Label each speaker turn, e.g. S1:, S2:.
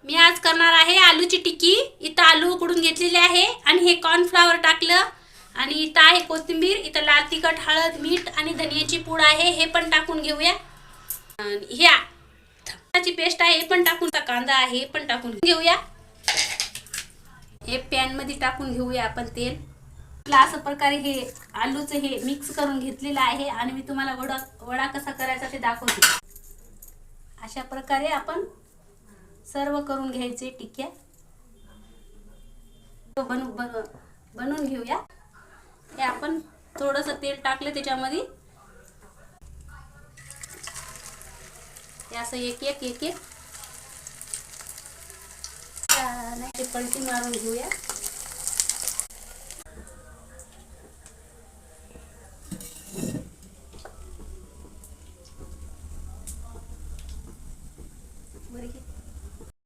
S1: मी आज करणार आहे आलूची टिक्की। इथं आलू उकडून घेतलेले आहे आणि हे कॉर्नफ्लॉवर टाकलं आणि इथं आहे कोथिंबीर, इथं लाल तिखट, हळद, मीठ आणि धनियाची पूड आहे, हे पण टाकून घेऊया। ह्या टमाट्याची पेस्ट आहे हे पण टाकून, कांदा आहे हे पण टाकून घेऊया। हे पॅन मध्ये टाकून घेऊया आपण तेल। अशा प्रकारे हे आलूचं हे मिक्स करून घेतलेलं आहे आणि मी तुम्हाला वडा कसा करायचा ते दाखवते। अशा प्रकारे आपण सर्व करून घ्यायचे टिक्क्या। बनवून घेऊया। हे आपण थोडंसं तेल टाकलं त्याच्यामध्ये, हे असं एक एक पलटी मारून घेऊया।